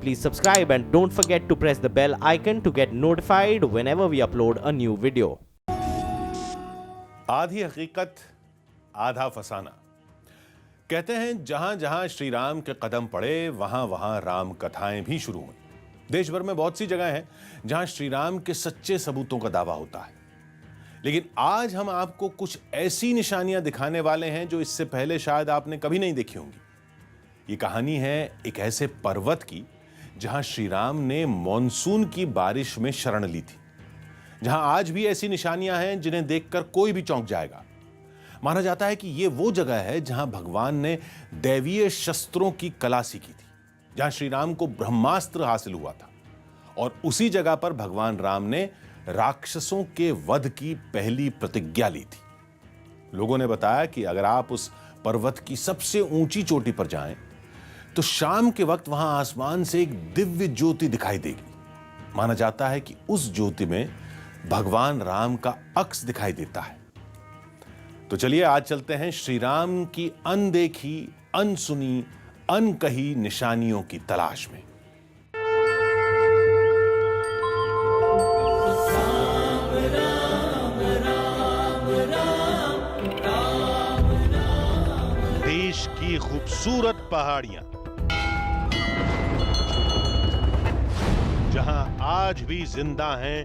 Please subscribe and don't forget to press the bell icon to get notified whenever we upload a new video. आधी हकीकत आधा फसाना। कहते हैं जहां जहां श्री राम के कदम पड़े वहां वहां राम कथाएं भी शुरू हुई। देश भर में बहुत सी जगह हैं जहां श्री राम के सच्चे सबूतों का दावा होता है, लेकिन आज हम आपको कुछ ऐसी निशानियां दिखाने वाले हैं जो इससे पहले शायद आपने कभी नहीं देखी होंगी। ये कहानी है एक ऐसे पर्वत की जहां श्री राम ने मॉनसून की बारिश में शरण ली थी, जहां आज भी ऐसी निशानियां हैं जिन्हें देखकर कोई भी चौंक जाएगा। माना जाता है कि यह वो जगह है जहां भगवान ने दैवीय शस्त्रों की कला सीखी थी, जहां श्री राम को ब्रह्मास्त्र हासिल हुआ था, और उसी जगह पर भगवान राम ने राक्षसों के वध की पहली प्रतिज्ञा ली थी। लोगों ने बताया कि अगर आप उस पर्वत की सबसे ऊंची चोटी पर जाएं तो शाम के वक्त वहां आसमान से एक दिव्य ज्योति दिखाई देगी। माना जाता है कि उस ज्योति में भगवान राम का अक्स दिखाई देता है। तो चलिए आज चलते हैं श्री राम की अनदेखी, अनसुनी, अनकही निशानियों की तलाश में। देश की खूबसूरत पहाड़ियां, जहां आज भी जिंदा हैं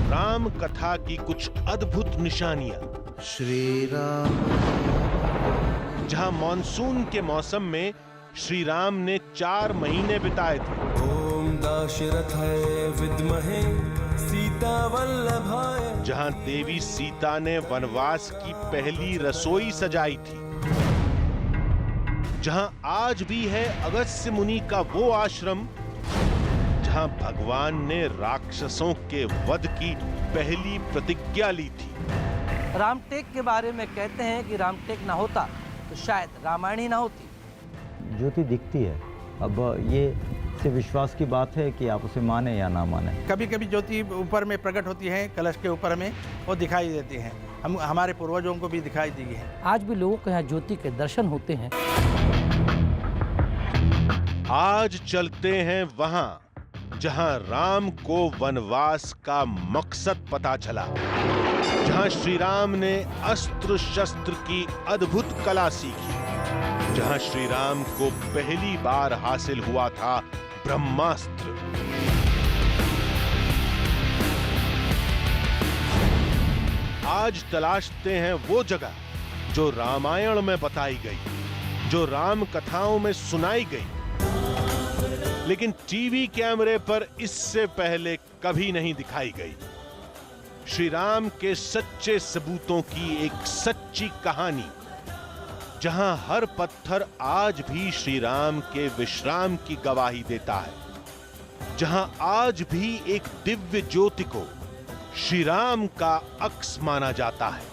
राम कथा की कुछ अद्भुत निशानियां। श्री राम, जहां मॉनसून के मौसम में श्री राम ने 4 महीने बिताए थे। ओम दाशरथाय विद्महे सीता वल्लभाय। जहां देवी सीता ने वनवास की पहली रसोई सजाई थी। जहां आज भी है अगस्त्य मुनि का वो आश्रम जहां भगवान ने राक्षसों के वध की पहली प्रतिज्ञा ली थी। रामटेक के बारे में कहते हैं कि रामटेक ना होता तो शायद रामायण ही ना होती। ज्योति दिखती है। अब ये सिर्फ विश्वास की बात है कि आप उसे माने या ना माने। कभी कभी ज्योति ऊपर में प्रकट होती है, कलश के ऊपर में वो दिखाई देती हैं। हमारे पूर्वजों को भी दिखाई दी है। आज भी लोगों को यहाँ ज्योति के दर्शन होते हैं। आज चलते हैं वहां जहां राम को वनवास का मकसद पता चला, जहां श्री राम ने अस्त्र शस्त्र की अद्भुत कला सीखी, जहां श्री राम को पहली बार हासिल हुआ था ब्रह्मास्त्र। आज तलाशते हैं वो जगह जो रामायण में बताई गई, जो राम कथाओं में सुनाई गई, लेकिन टीवी कैमरे पर इससे पहले कभी नहीं दिखाई गई। श्री राम के सच्चे सबूतों की एक सच्ची कहानी, जहां हर पत्थर आज भी श्री राम के विश्राम की गवाही देता है, जहां आज भी एक दिव्य ज्योति को श्री राम का अक्स माना जाता है।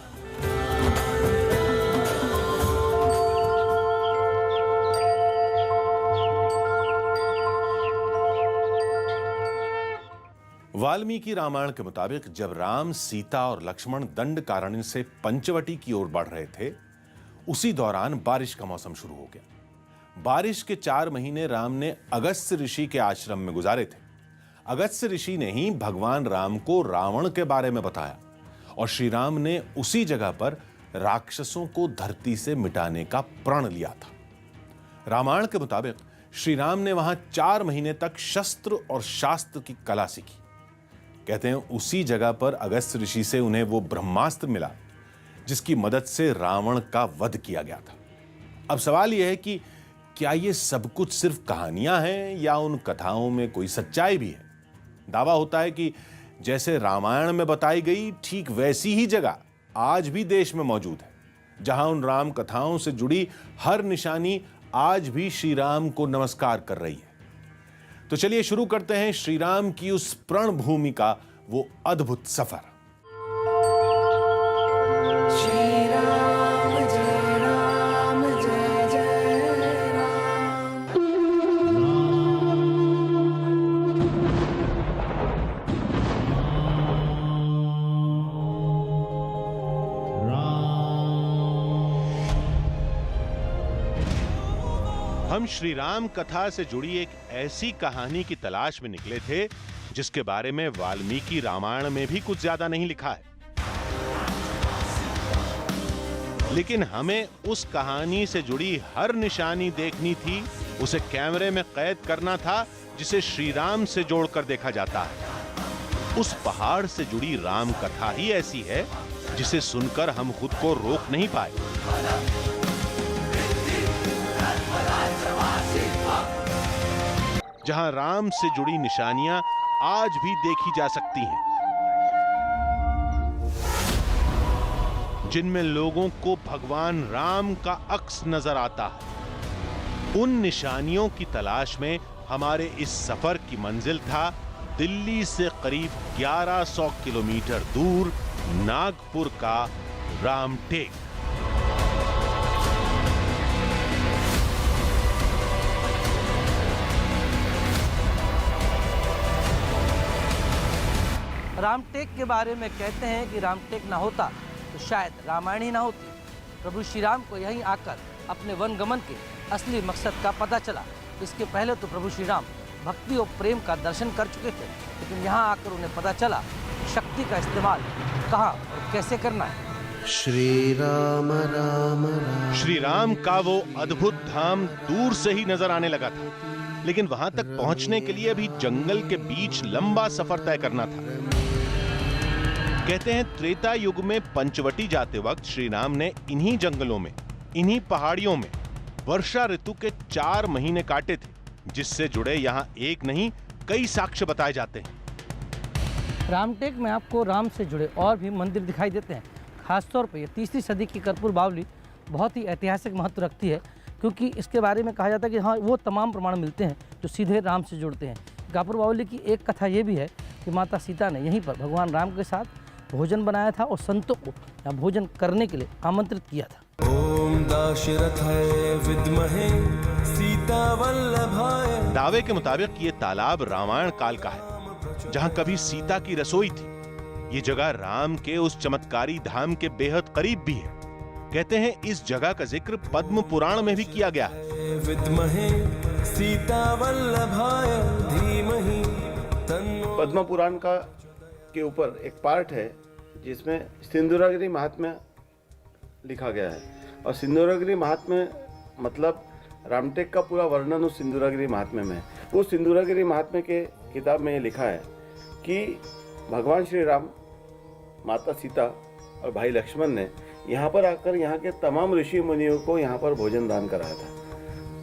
वाल्मीकि रामायण के मुताबिक जब राम, सीता और लक्ष्मण दंडकारण्य से पंचवटी की ओर बढ़ रहे थे, उसी दौरान बारिश का मौसम शुरू हो गया। बारिश के 4 महीने राम ने अगस्त्य ऋषि के आश्रम में गुजारे थे। अगस्त्य ऋषि ने ही भगवान राम को रावण के बारे में बताया, और श्री राम ने उसी जगह पर राक्षसों को धरती से मिटाने का प्रण लिया था। रामायण के मुताबिक श्री राम ने वहां 4 महीने तक शस्त्र और शास्त्र की कला सीखी। कहते हैं उसी जगह पर अगस्त्य ऋषि से उन्हें वो ब्रह्मास्त्र मिला जिसकी मदद से रावण का वध किया गया था। अब सवाल यह है कि क्या ये सब कुछ सिर्फ कहानियां हैं या उन कथाओं में कोई सच्चाई भी है? दावा होता है कि जैसे रामायण में बताई गई ठीक वैसी ही जगह आज भी देश में मौजूद है, जहां उन राम कथाओं से जुड़ी हर निशानी आज भी श्री राम को नमस्कार कर रही है। तो चलिए शुरू करते हैं श्री राम की उस प्रण भूमि का वो अद्भुत सफर। श्री राम जय राम जय जय राम। हम श्री राम कथा से जुड़ी एक ऐसी कहानी की तलाश में निकले थे जिसके बारे में वाल्मीकि रामायण में भी कुछ ज्यादा नहीं लिखा है, लेकिन हमें उस कहानी से जुड़ी हर निशानी देखनी थी, उसे कैमरे में कैद करना था जिसे श्री राम से जोड़कर देखा जाता है। उस पहाड़ से जुड़ी राम कथा ही ऐसी है जिसे सुनकर हम खुद को रोक नहीं पाए। जहां राम से जुड़ी निशानियां आज भी देखी जा सकती हैं, जिनमें लोगों को भगवान राम का अक्स नजर आता है। उन निशानियों की तलाश में हमारे इस सफर की मंजिल था दिल्ली से करीब 1100 किलोमीटर दूर नागपुर का रामटेक। रामटेक के बारे में कहते हैं कि रामटेक ना होता तो शायद रामायण ही ना होती। प्रभु श्री राम को यहीं आकर अपने वन गमन के असली मकसद का पता चला। इसके पहले तो प्रभु श्री राम भक्ति और प्रेम का दर्शन कर चुके थे, लेकिन यहाँ आकर उन्हें पता चला शक्ति का इस्तेमाल कहाँ और कैसे करना है। श्री राम राम राम। श्री राम का वो अद्भुत धाम दूर से ही नजर आने लगा था, लेकिन वहां तक पहुंचने के लिए भी जंगल के बीच लंबा सफर तय करना था। कहते हैं त्रेता युग में पंचवटी जाते वक्त श्री राम ने इन्हीं जंगलों में, इन्हीं पहाड़ियों में वर्षा ऋतु के 4 महीने काटे थे, जिससे जुड़े यहाँ एक नहीं कई साक्ष्य बताए जाते हैं। रामटेक में आपको राम से जुड़े और भी मंदिर दिखाई देते हैं। खासतौर पर यह 3वीं सदी की कर्पूर बावली बहुत ही ऐतिहासिक महत्व रखती है, क्योंकि इसके बारे में कहा जाता है कि हाँ, वो तमाम प्रमाण मिलते हैं जो सीधे राम से जुड़ते हैं। कर्पूर बावली की एक कथा ये भी है कि माता सीता ने यहीं पर भगवान राम के साथ भोजन बनाया था और संतों को यहाँ भोजन करने के लिए आमंत्रित किया था। ओम दाशरथाय विद्महे सीता वल्लभाय। दावे के मुताबिक ये तालाब रामायण काल का है, जहाँ कभी सीता की रसोई थी। ये जगह राम के उस चमत्कारी धाम के बेहद करीब भी है। कहते हैं इस जगह का जिक्र पद्म पुराण में भी किया गया है। विद्महे सीता वल्लभाय धीमहि तन्नो। पद्म पुराण का के ऊपर एक पार्ट है जिसमें सिंधुरागिरी महात्म्य लिखा गया है, और सिंधुरागिरी महात्म्य मतलब रामटेक का पूरा वर्णन उस सिंधुरागिरी महात्म्य में है। उस सिंधुरागिरी महात्म्य के किताब में ये लिखा है कि भगवान श्री राम, माता सीता और भाई लक्ष्मण ने यहाँ पर आकर यहाँ के तमाम ऋषि मुनियों को यहाँ पर भोजन दान कराया था।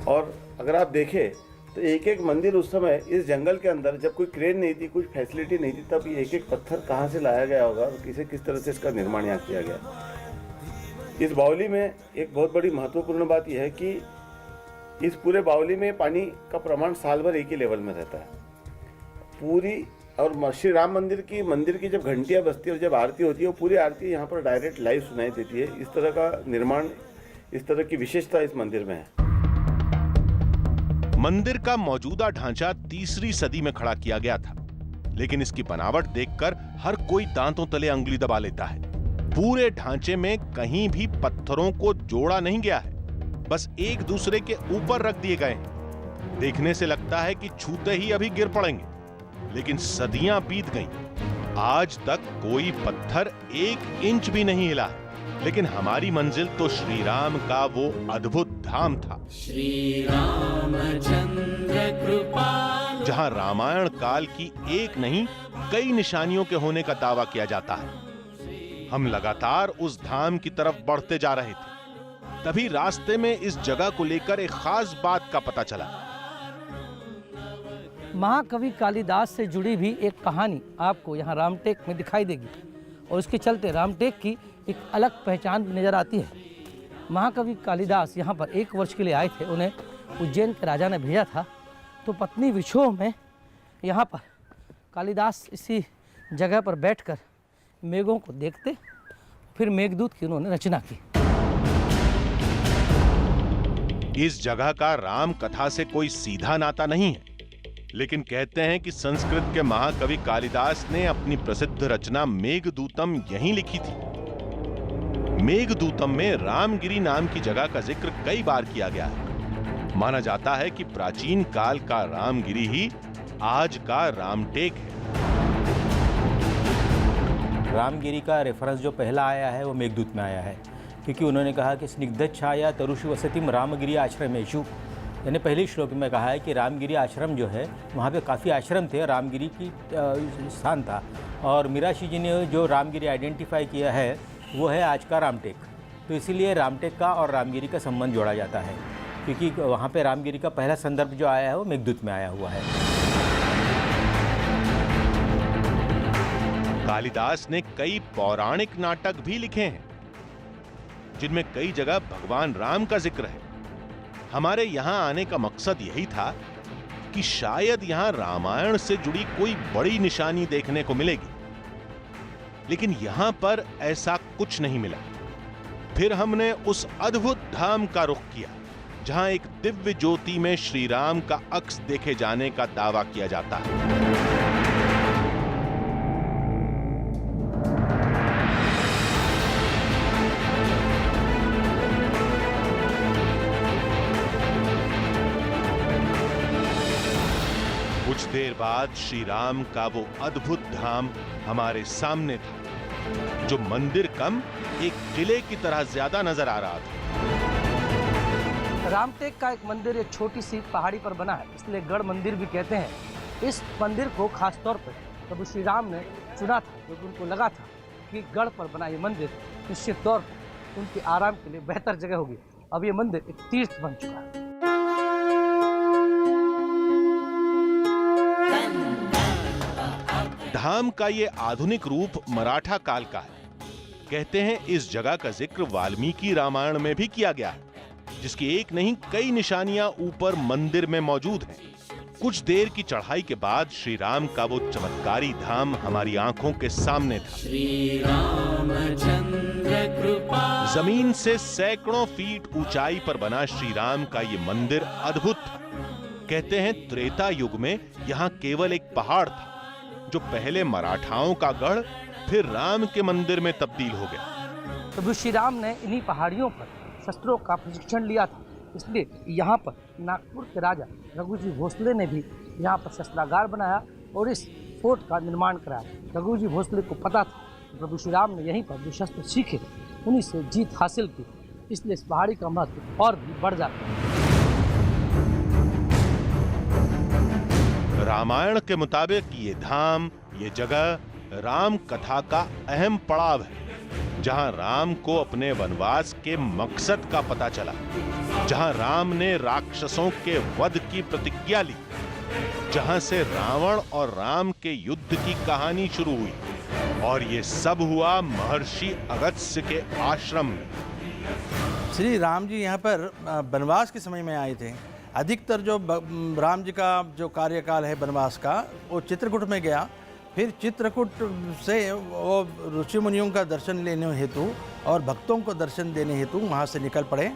और अगर आप देखें तो एक एक मंदिर उस समय इस जंगल के अंदर, जब कोई क्रेन नहीं थी, कुछ फैसिलिटी नहीं थी, तब ये एक एक पत्थर कहाँ से लाया गया होगा और किस तरह से इसका निर्माण यहाँ किया गया। इस बावली में एक बहुत बड़ी महत्वपूर्ण बात यह है कि इस पूरे बावली में पानी का प्रमाण साल भर एक ही लेवल में रहता है पूरी। और श्री राम मंदिर की जब घंटियाँ बजती है और जब आरती होती है, वो पूरी आरती यहाँ पर डायरेक्ट लाइव सुनाई देती है। इस तरह का निर्माण, इस तरह की विशेषता इस मंदिर में है। मंदिर का मौजूदा ढांचा 3री सदी में खड़ा किया गया था, लेकिन इसकी बनावट देखकर हर कोई दांतों तले अंगुली दबा लेता है। पूरे ढांचे में कहीं भी पत्थरों को जोड़ा नहीं गया है, बस एक दूसरे के ऊपर रख दिए गए हैं। देखने से लगता है कि छूते ही अभी गिर पड़ेंगे, लेकिन सदियां बीत गईं। आज तक कोई पत्थर 1 इंच भी नहीं हिला, लेकिन हमारी मंजिल तो श्री राम का वो अद्भुत धाम था, श्री रामचंद्र कृपाल, जहां रामायण काल की एक नहीं कई निशानियों के होने का दावा किया जाता है। हम लगातार उस धाम की तरफ बढ़ते जा रहे थे, तभी रास्ते में इस जगह को लेकर एक खास बात का पता चला। महाकवि कालिदास से जुड़ी भी एक कहानी आपको यहाँ रामटेक में दिखाई देगी, और इसके चलते रामटेक की एक अलग पहचान नज़र आती है। महाकवि कालिदास यहाँ पर 1 वर्ष के लिए आए थे। उन्हें उज्जैन के राजा ने भेजा था, तो पत्नी विछोह में यहाँ पर कालिदास इसी जगह पर बैठकर मेघों को देखते, फिर मेघदूत की उन्होंने रचना की। इस जगह का राम कथा से कोई सीधा नाता नहीं है, लेकिन कहते हैं कि संस्कृत के महाकवि कालिदास ने अपनी प्रसिद्ध रचना मेघदूतम यहीं लिखी थी। मेघदूतम में रामगिरी नाम की जगह का जिक्र कई बार किया गया है। माना जाता है कि प्राचीन काल का रामगिरी ही आज का रामटेक है। रामगिरी का रेफरेंस जो पहला आया है वो मेघदूत में आया है, क्योंकि उन्होंने कहा कि स्निग्ध छाया तरुषि वसतिम रामगिरी आश्रमेषु, यानी पहले श्लोक में कहा है कि रामगिरी आश्रम जो है वहाँ पे काफ़ी आश्रम थे, रामगिरी की स्थान था। और मीराशी जी ने जो रामगिरी आइडेंटिफाई किया है वो है आज का रामटेक। तो इसीलिए रामटेक का और रामगिरी का संबंध जोड़ा जाता है, क्योंकि वहाँ पे रामगिरी का पहला संदर्भ जो आया है वो मेघदूत में आया हुआ है। कालिदास ने कई पौराणिक नाटक भी लिखे हैं जिनमें कई जगह भगवान राम का जिक्र है। हमारे यहां आने का मकसद यही था कि शायद यहां रामायण से जुड़ी कोई बड़ी निशानी देखने को मिलेगी, लेकिन यहां पर ऐसा कुछ नहीं मिला। फिर हमने उस अद्भुत धाम का रुख किया जहां एक दिव्य ज्योति में श्री राम का अक्स देखे जाने का दावा किया जाता है। कुछ देर बाद श्री राम का वो अद्भुत धाम हमारे सामने था, जो मंदिर कम एक किले की तरह ज्यादा नजर आ रहा था। रामटेक का एक मंदिर एक छोटी सी पहाड़ी पर बना है, इसलिए गढ़ मंदिर भी कहते हैं। इस मंदिर को खास तौर पर प्रभु श्री राम ने चुना था, क्योंकि उनको लगा था कि गढ़ पर बना ये मंदिर निश्चित तौर पर उनके आराम के लिए बेहतर जगह होगी। अब ये मंदिर एक तीर्थ बन चुका है। धाम का ये आधुनिक रूप मराठा काल का है। कहते हैं इस जगह का जिक्र वाल्मीकि रामायण में भी किया गया है, जिसकी एक नहीं कई निशानियां ऊपर मंदिर में मौजूद हैं। कुछ देर की चढ़ाई के बाद श्री राम का वो चमत्कारी धाम हमारी आंखों के सामने था। श्री रामचंद्र कृपाल। जमीन से सैकड़ों फीट ऊंचाई पर बना श्री राम का ये मंदिर अद्भुत था। कहते हैं त्रेता युग में यहाँ केवल एक पहाड़ था, जो पहले मराठाओं का गढ़ फिर राम के मंदिर में तब्दील हो गया। प्रभु श्री राम ने इन्हीं पहाड़ियों पर शस्त्रों का प्रशिक्षण लिया था, इसलिए यहाँ पर नागपुर के राजा रघुजी भोसले ने भी यहाँ पर शस्त्रागार बनाया और इस फोर्ट का निर्माण कराया। रघुजी भोसले को पता था कि प्रभु श्री राम ने यहीं पर जो शस्त्र सीखे उन्हीं से जीत हासिल की, इसलिए इस पहाड़ी का महत्व और भी बढ़ जाता है। रामायण के मुताबिक ये धाम, ये जगह राम कथा का अहम पड़ाव है, जहां राम को अपने वनवास के मकसद का पता चला, जहां राम ने राक्षसों के वध की प्रतिज्ञा ली, जहां से रावण और राम के युद्ध की कहानी शुरू हुई। और ये सब हुआ महर्षि अगस्त्य के आश्रम में। श्री राम जी यहाँ पर वनवास के समय में आए थे। अधिकतर जो राम जी का जो कार्यकाल है वनवास का, वो चित्रकूट में गया। फिर चित्रकूट से वो ऋषि मुनियों का दर्शन लेने हेतु और भक्तों को दर्शन देने हेतु वहाँ से निकल पड़े,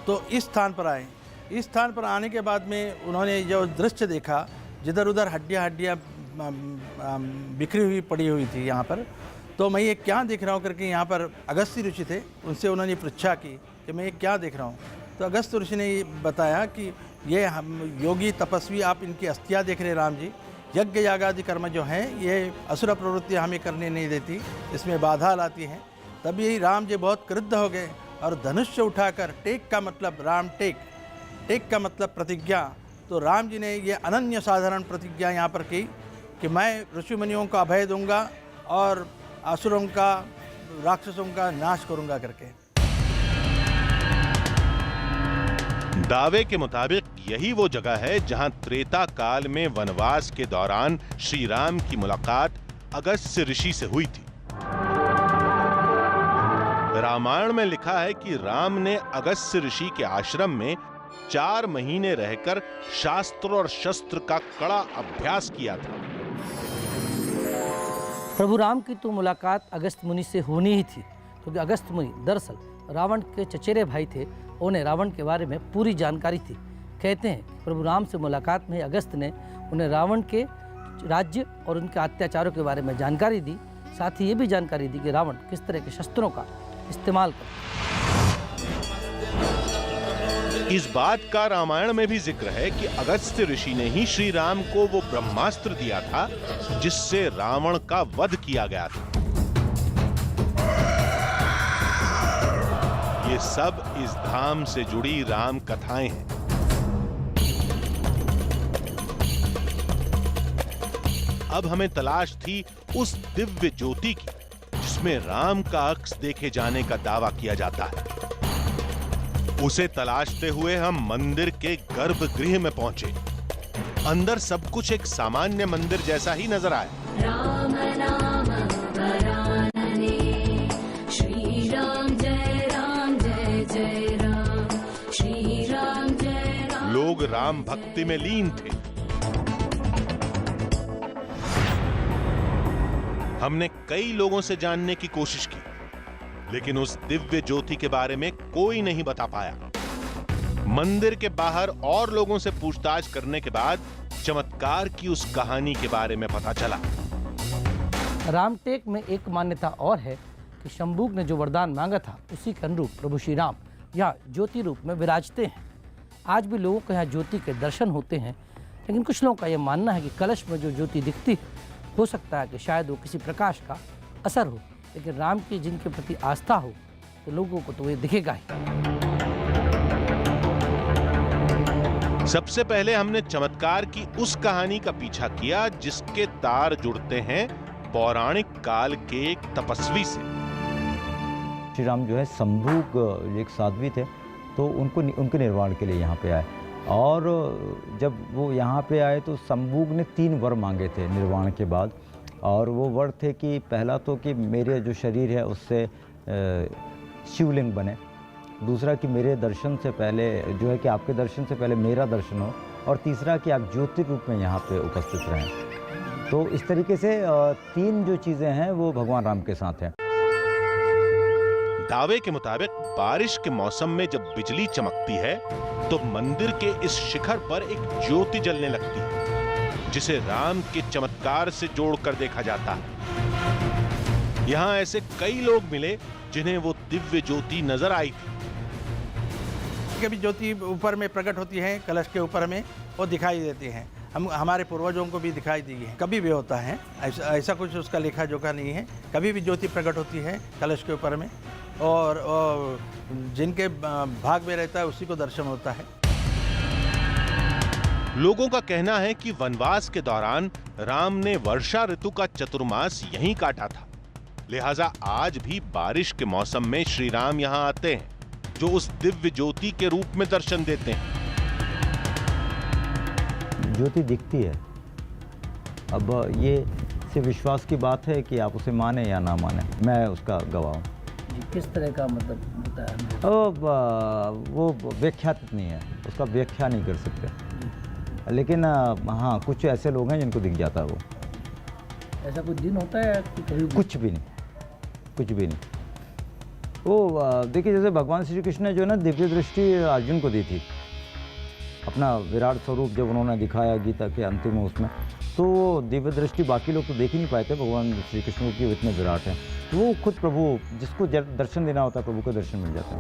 तो इस स्थान पर आए। इस स्थान पर आने के बाद में उन्होंने जो दृश्य देखा, जिधर उधर हड्डियाँ बिखरी हुई पड़ी हुई थी यहाँ पर, तो मैं ये क्या देख रहा हूँ करके यहाँ पर अगस्त्य ऋषि थे, उनसे उन्होंने परीक्षा की कि मैं ये क्या देख रहा हूँ। तो अगस्त्य ऋषि ने ये बताया कि ये हम योगी तपस्वी आप इनकी अस्थियाँ देख रहे राम जी, यज्ञ यागादि कर्म जो हैं ये असुर प्रवृत्ति हमें करने नहीं देती, इसमें बाधा लाती हैं। तभी राम जी बहुत क्रुद्ध हो गए और धनुष्य उठाकर, टेक का मतलब राम टेक, टेक का मतलब प्रतिज्ञा, तो राम जी ने ये अनन्य साधारण प्रतिज्ञा यहाँ पर की कि मैं ऋषि मुनियों को अभय दूंगा और असुरों का, राक्षसों का नाश करूंगा करके। दावे के मुताबिक यही वो जगह है जहां त्रेता काल में वनवास के दौरान श्री राम की मुलाकात अगस्त्य ऋषि से हुई थी। रामायण में लिखा है कि राम ने अगस्त्य ऋषि के आश्रम में 4 महीने रहकर शास्त्र और शस्त्र का कड़ा अभ्यास किया था। प्रभु राम की तो मुलाकात अगस्त्य मुनि से होनी ही थी, क्योंकि अगस्त्य मुनि दरअसल रावण के चचेरे भाई थे। उन्हें रावण के बारे में पूरी जानकारी थी। कहते हैं कि प्रभु राम से मुलाकात में अगस्त्य ने उन्हें रावण के राज्य और उनके अत्याचारों के बारे में जानकारी दी। साथ ही ये भी जानकारी दी कि रावण किस तरह के शस्त्रों का इस्तेमाल करता। इस बात का रामायण में भी जिक्र है कि अगस्त्य ऋषि ने ही श्री राम को वो ब्रह्मास्त्र दिया था जिससे रावण का वध किया गया था। ये सब इस धाम से जुड़ी राम कथाएं हैं। अब हमें तलाश थी उस दिव्य ज्योति की जिसमें राम का अक्स देखे जाने का दावा किया जाता है। उसे तलाशते हुए हम मंदिर के गर्भगृह में पहुंचे। अंदर सब कुछ एक सामान्य मंदिर जैसा ही नजर आया। राम नाम वरानने, श्री राम जय जय राम, श्री राम जय राम। लोग राम भक्ति में लीन थे। हमने कई लोगों से जानने की कोशिश की, लेकिन उस दिव्य ज्योति के बारे में कोई नहीं बता पाया। मंदिर के बाहर और लोगों से पूछताछ करने के बाद चमत्कार की उस कहानी के बारे में पता चला। रामटेक में एक मान्यता और है कि शंभूक ने जो वरदान मांगा था उसी के अनुरूप प्रभु श्री राम यहाँ ज्योति रूप में विराजते हैं। आज भी लोगों को यहाँ ज्योति के दर्शन होते हैं, लेकिन कुछ लोगों का यह मानना है कि कलश में जो ज्योति दिखती है हो सकता है कि शायद वो किसी प्रकाश का असर हो, लेकिन राम की जिनके प्रति आस्था हो तो लोगों को तो ये दिखेगा ही। सबसे पहले हमने चमत्कार की उस कहानी का पीछा किया जिसके तार जुड़ते हैं पौराणिक काल के एक तपस्वी से। श्री राम जो है शंभूक एक साध्वी थे, तो उनके निर्वाण के लिए यहाँ पे आए। और जब वो यहाँ पे आए तो शंभूक ने 3 वर मांगे थे निर्वाण के बाद। और वो वर थे कि पहला तो कि मेरे जो शरीर है उससे शिवलिंग बने, दूसरा कि मेरे दर्शन से पहले जो है कि आपके दर्शन से पहले मेरा दर्शन हो, और तीसरा कि आप ज्योति रूप में यहाँ पे उपस्थित रहें। तो इस तरीके से 3 जो चीज़ें हैं वो भगवान राम के साथ हैं। दावे के मुताबिक बारिश के मौसम में जब बिजली चमकती है तो मंदिर के इस शिखर पर एक ज्योति जलने लगती है जिसे राम के चमत्कार से जोड़कर देखा जाता है। यहाँ ऐसे कई लोग मिले जिन्हें वो दिव्य ज्योति नजर आई थी। कभी ज्योति ऊपर में प्रकट होती है, कलश के ऊपर में वो दिखाई देती हैं। हमारे पूर्वजों को भी दिखाई दी है, कभी भी होता है ऐसा कुछ उसका लेखा जोखा नहीं है। कभी भी ज्योति प्रकट होती है कलश के ऊपर में, और जिनके भाग में रहता है उसी को दर्शन होता है। लोगों का कहना है कि वनवास के दौरान राम ने वर्षा ऋतु का चतुर्मास यहीं काटा था, लिहाजा आज भी बारिश के मौसम में श्री राम यहाँ आते हैं, जो उस दिव्य ज्योति के रूप में दर्शन देते हैं। ज्योति दिखती है। अब ये सिर्फ विश्वास की बात है कि आप उसे माने या ना माने, मैं उसका गवाह हूँ। किस तरह का मतलब होता है? वो व्याख्यात नहीं है, उसका व्याख्या नहीं कर सकते, लेकिन हाँ कुछ ऐसे लोग हैं जिनको दिख जाता है वो। ऐसा कुछ दिन होता है कि कभी? कुछ भी नहीं। वो देखिए, जैसे भगवान श्री कृष्ण ने जो है ना दिव्य दृष्टि अर्जुन को दी थी, अपना विराट स्वरूप जब उन्होंने दिखाया गीता के अंतिम उसमें, तो वो दिव्य दृष्टि बाकी लोग तो देख ही नहीं पाए थे भगवान श्री कृष्ण को कि वो इतने विराट हैं। तो वो खुद प्रभु, जिसको दर्शन देना होता है प्रभु को दर्शन मिल जाता है।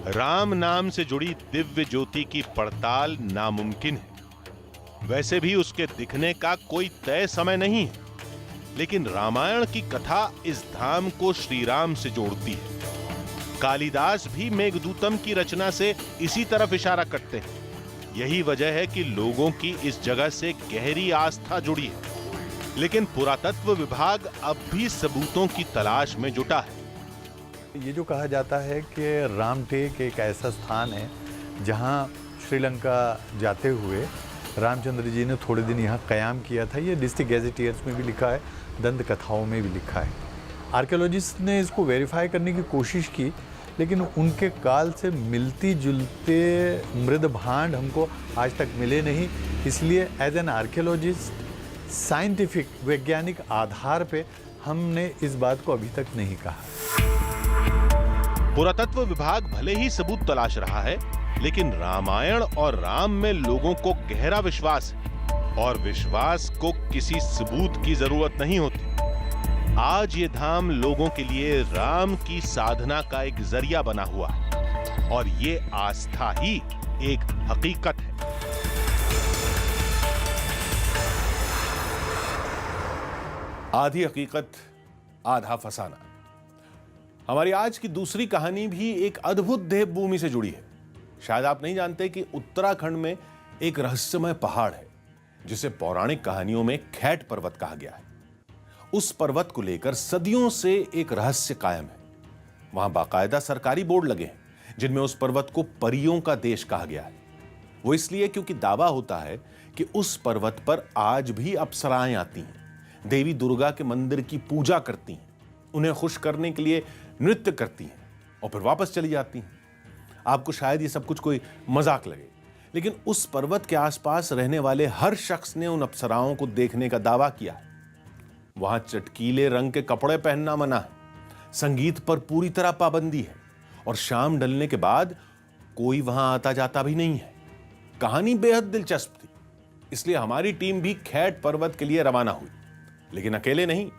राम नाम से जुड़ी दिव्य ज्योति की पड़ताल नामुमकिन है। वैसे भी उसके दिखने का कोई तय समय नहीं है, लेकिन रामायण की कथा इस धाम को श्री राम से जोड़ती है। कालिदास भी मेघदूतम की रचना से इसी तरफ इशारा करते हैं। यही वजह है कि लोगों की इस जगह से गहरी आस्था जुड़ी है, लेकिन पुरातत्व विभाग अब भी सबूतों की तलाश में जुटा है। ये जो कहा जाता है कि रामटेक एक ऐसा स्थान है जहां श्रीलंका जाते हुए रामचंद्र जी ने थोड़े दिन यहाँ क़याम किया था। ये डिस्ट्रिक्ट गैजेटियर्स में भी लिखा है, दंत कथाओं में भी लिखा है। आर्कियोलॉजिस्ट ने इसको वेरीफाई करने की कोशिश की, लेकिन उनके काल से मिलती जुलते मृद भांड हमको आज तक मिले नहीं। इसलिए एज एन आर्कियोलॉजिस्ट साइंटिफिक वैज्ञानिक आधार पे हमने इस बात को अभी तक नहीं कहा। पुरातत्व विभाग भले ही सबूत तलाश रहा है, लेकिन रामायण और राम में लोगों को गहरा विश्वास है, और विश्वास को किसी सबूत की जरूरत नहीं होती। आज ये धाम लोगों के लिए राम की साधना का एक जरिया बना हुआ है। और ये आस्था ही एक हकीकत है। आधी हकीकत आधा फसाना। हमारी आज की दूसरी कहानी भी एक अद्भुत देवभूमि से जुड़ी है। शायद आप नहीं जानते कि उत्तराखंड में एक रहस्यमय पहाड़ है जिसे पौराणिक कहानियों में खैट पर्वत कहा गया है। उस पर्वत को लेकर सदियों से एक रहस्य कायम है। वहां बाकायदा सरकारी बोर्ड लगे हैं जिनमें उस पर्वत को परियों का देश कहा गया है। वो इसलिए क्योंकि दावा होता है कि उस पर्वत पर आज भी अप्सराएं आती हैं, देवी दुर्गा के मंदिर की पूजा करती हैं, उन्हें खुश करने के लिए नृत्य करती हैं और फिर वापस चली जाती हैं। आपको शायद ये सब कुछ कोई मजाक लगे, लेकिन उस पर्वत के आसपास रहने वाले हर शख्स ने उन अप्सराओं को देखने का दावा किया है। वहां चटकीले रंग के कपड़े पहनना मना है, संगीत पर पूरी तरह पाबंदी है और शाम ढलने के बाद कोई वहां आता जाता भी नहीं है। कहानी बेहद दिलचस्प थी, इसलिए हमारी टीम भी खैट पर्वत के लिए रवाना हुई, लेकिन अकेले नहीं,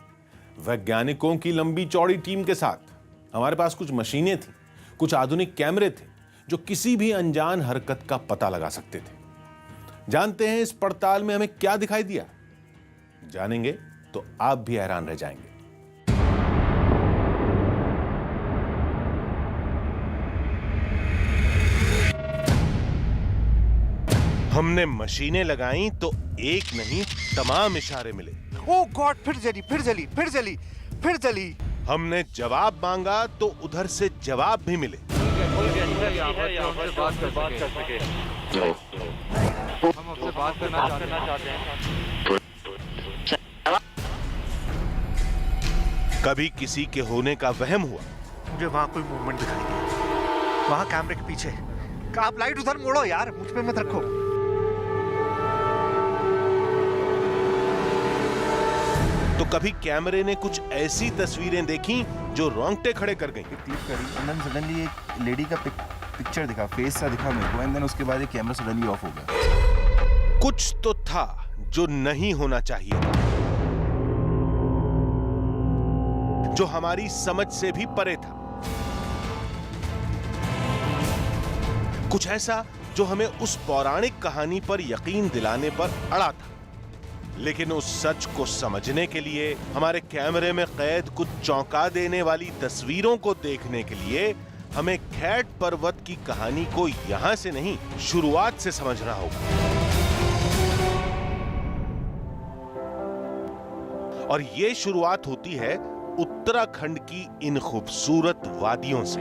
वैज्ञानिकों की लंबी चौड़ी टीम के साथ। हमारे पास कुछ मशीनें थीं, कुछ आधुनिक कैमरे थे जो किसी भी अनजान हरकत का पता लगा सकते थे। जानते हैं इस पड़ताल में हमें क्या दिखाई दिया? जानेंगे तो आप भी हैरान रह जाएंगे। हमने मशीनें लगाई तो एक नहीं तमाम इशारे मिले। ओह गॉड, फिर जली, फिर जली, फिर जली, फिर जली। हमने जवाब मांगा तो उधर से जवाब भी मिले। कभी किसी के होने का वहम हुआ। मुझे वहां कोई मूवमेंट दिखाई दी, वहां कैमरे के पीछे। आप लाइट उधर मोड़ो यार, मुझ पे मत रखो। तो कभी कैमरे ने कुछ ऐसी तस्वीरें देखी जो रोंगटे खड़े कर गई। क्लिक करी एंड देन सडनली एक लेडी का पिक्चर दिखा, फेस सा दिखा मेरे को, एंड देन उसके बाद ये कैमरा सडनली ऑफ हो गया। कुछ तो था जो नहीं होना चाहिए था, जो हमारी समझ से भी परे था। कुछ ऐसा जो हमें उस पौराणिक कहानी पर यकीन दिलाने पर अड़ा था। लेकिन उस सच को समझने के लिए, हमारे कैमरे में कैद कुछ चौंका देने वाली तस्वीरों को देखने के लिए हमें खैट पर्वत की कहानी को यहां से नहीं, शुरुआत से समझना होगा। और यह शुरुआत होती है उत्तराखंड की इन खूबसूरत वादियों से।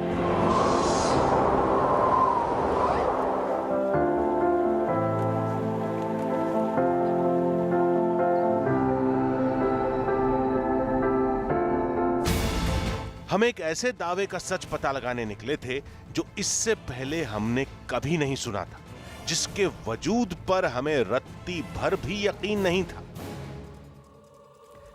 हम एक ऐसे दावे का सच पता लगाने निकले थे जो इससे पहले हमने कभी नहीं सुना था, जिसके वजूद पर हमें रत्ती भर भी यकीन नहीं था।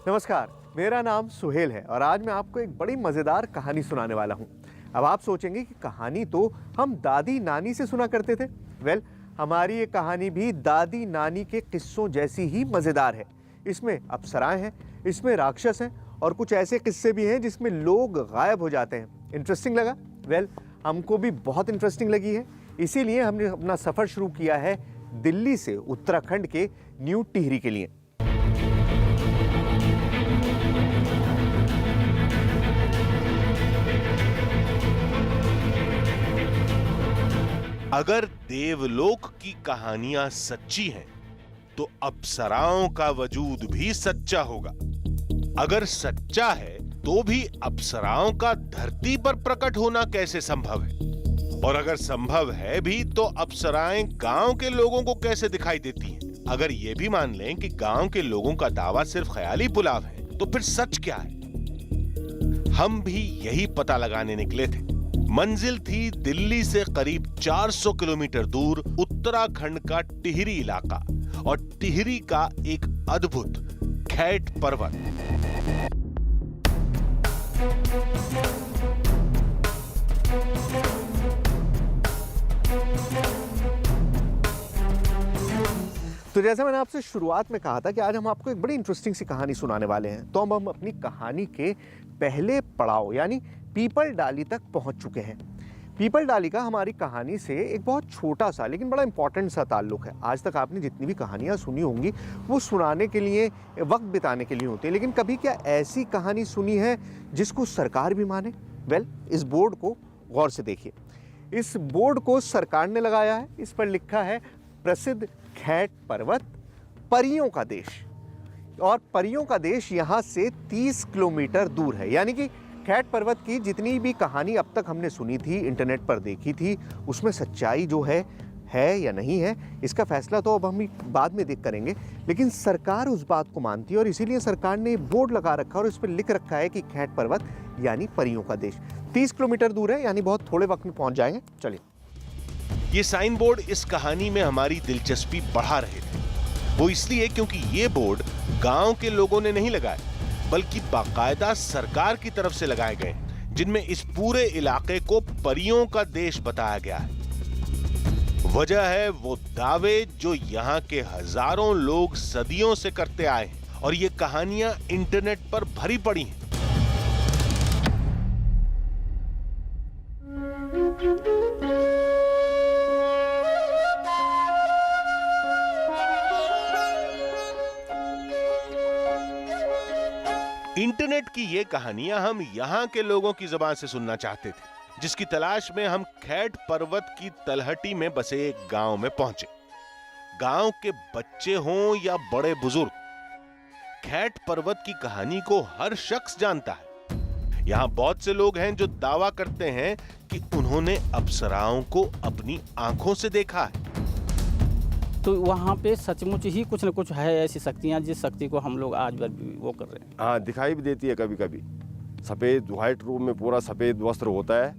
नमस्कार, मेरा नाम सुहेल है और आज मैं आपको एक बड़ी मजेदार कहानी सुनाने वाला हूं। अब आप सोचेंगे कि कहानी तो हम दादी नानी से सुना करते थे। वेल, हमारी ये कहानी भी दादी नानी के किस्सों जैसी ही मजेदार है। इसमें अप्सराएं हैं, इसमें राक्षस हैं और कुछ ऐसे किस्से भी हैं जिसमें लोग गायब हो जाते हैं। इंटरेस्टिंग लगा? वेल, हमको भी बहुत इंटरेस्टिंग लगी है, इसीलिए हमने अपना सफर शुरू किया है दिल्ली से उत्तराखंड के न्यू टिहरी के लिए। अगर देवलोक की कहानियां सच्ची हैं, तो अप्सराओं का वजूद भी सच्चा होगा। अगर सच्चा है तो भी अप्सराओं का धरती पर प्रकट होना कैसे संभव है? और अगर संभव है भी तो अप्सराएं गांव के लोगों को कैसे दिखाई देती हैं? अगर ये भी मान लें कि गांव के लोगों का दावा सिर्फ ख्याली पुलाव है, तो फिर सच क्या है? हम भी यही पता लगाने निकले थे। मंजिल थी दिल्ली से करीब 400 किलोमीटर दूर उत्तराखंड का टिहरी इलाका और टिहरी का एक अद्भुत खैट पर्वत। तो जैसे मैंने आपसे शुरुआत में कहा था कि आज हम आपको एक बड़ी इंटरेस्टिंग सी कहानी सुनाने वाले हैं, तो हम अपनी कहानी के पहले पड़ाव यानी पीपल डाली तक पहुंच चुके हैं। पीपल डाली का हमारी कहानी से एक बहुत छोटा सा लेकिन बड़ा इंपॉर्टेंट सा ताल्लुक है। आज तक आपने जितनी भी कहानियाँ सुनी होंगी वो सुनाने के लिए, वक्त बिताने के लिए होती है, लेकिन कभी क्या ऐसी कहानी सुनी है जिसको सरकार भी माने? वेल, इस बोर्ड को गौर से देखिए। इस बोर्ड को सरकार ने लगाया है। इस पर लिखा है प्रसिद्ध खैट पर्वत, परियों का देश। और परियों का देश यहाँ से 30 किलोमीटर दूर है। यानी कि खैट पर्वत की जितनी भी कहानी अब तक हमने सुनी थी, इंटरनेट पर देखी थी, उसमें सच्चाई जो है या नहीं है, इसका फैसला तो अब हम बाद में देख करेंगे। लेकिन सरकार उस बात को मानती है और इसीलिए सरकार ने बोर्ड लगा रखा और इस पर लिख रखा है कि खैट पर्वत यानी परियों का देश। 30 किलोमीटर दूर है, यानी बहुत थोड़े वक्त में पहुंच जाएंगे। चलिए। ये साइन बोर्ड इस कहानी में हमारी दिलचस्पी बढ़ा रहे थे। वो इसलिए क्योंकि ये बोर्ड गांव के लोगों ने नहीं लगाए, बल्कि बाकायदा सरकार की तरफ से लगाए गए, जिनमें इस पूरे इलाके को परियों का देश बताया गया है। वजह है वो दावे जो यहाँ के हजारों लोग सदियों से करते आए हैं और ये कहानियां इंटरनेट पर भरी पड़ी हैं। इंटरनेट की ये कहानियां हम यहाँ के लोगों की जुबान से सुनना चाहते थे, जिसकी तलाश में हम खैट पर्वत की तलहटी में बसे एक गांव में पहुंचे। गांव के बच्चे हों या बड़े बुजुर्ग, खैट पर्वत की कहानी को हर शख्स जानता है। यहाँ बहुत से लोग हैं जो दावा करते हैं कि उन्होंने अप्सराओं को अपनी आंखों से देखा है। तो वहाँ पे सचमुच ही कुछ न कुछ है ऐसी शक्तियाँ जिस शक्ति को हम लोग आज भी वो कर रहे हैं। हाँ, दिखाई भी देती है कभी कभी। सफ़ेद व्हाइट रूम में पूरा सफ़ेद वस्त्र होता है,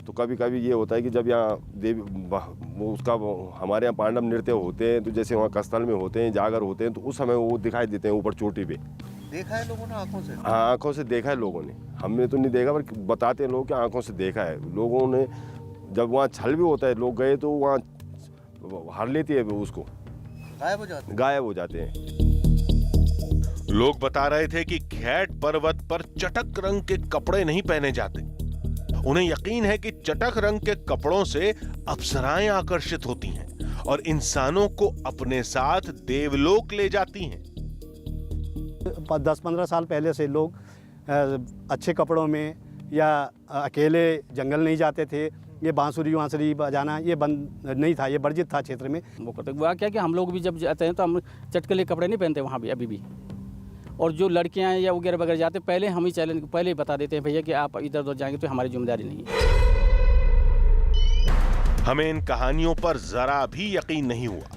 तो कभी कभी ये होता है कि जब यहाँ देवी वो उसका हमारे यहाँ पांडव नृत्य होते हैं, तो जैसे वहाँ कस्थल में होते हैं, जागर होते हैं, तो उस समय वो दिखाई देते हैं ऊपर चोटी पे। देखा है लोगों ने आंखों से? हाँ, आंखों से देखा है लोगों ने। हमने तो नहीं देखा, पर बताते हैं लोग कि आंखों से देखा है लोगों ने। जब वहाँ छल भी होता है, लोग गए तो वहाँ हर लेती है उसको, गायब हो जाते हैं। लोग बता रहे थे कि खैट पर्वत पर चटक रंग के कपड़े नहीं पहने जाते। उन्हें यकीन है कि चटक रंग के कपड़ों से अप्सराएं आकर्षित होती हैं और इंसानों को अपने साथ देवलोक ले जाती हैं। 10-15 साल पहले से लोग अच्छे कपड़ों में या अकेले जंगल नहीं जाते थे। ये बांसुरी बजाना ये बंद नहीं था, ये वर्जित था क्षेत्र में। वो करते हुआ क्या कि हम लोग भी जब जाते हैं तो हम चटकले कपड़े नहीं पहनते वहाँ भी अभी भी। और जो लड़कियाँ या वगैरह वगैरह जाते, पहले हम ही चैलेंज पहले ही बता देते हैं भैया कि आप इधर उधर जाएंगे तो हमारी जिम्मेदारी नहीं है। हमें इन कहानियों पर जरा भी यकीन नहीं हुआ,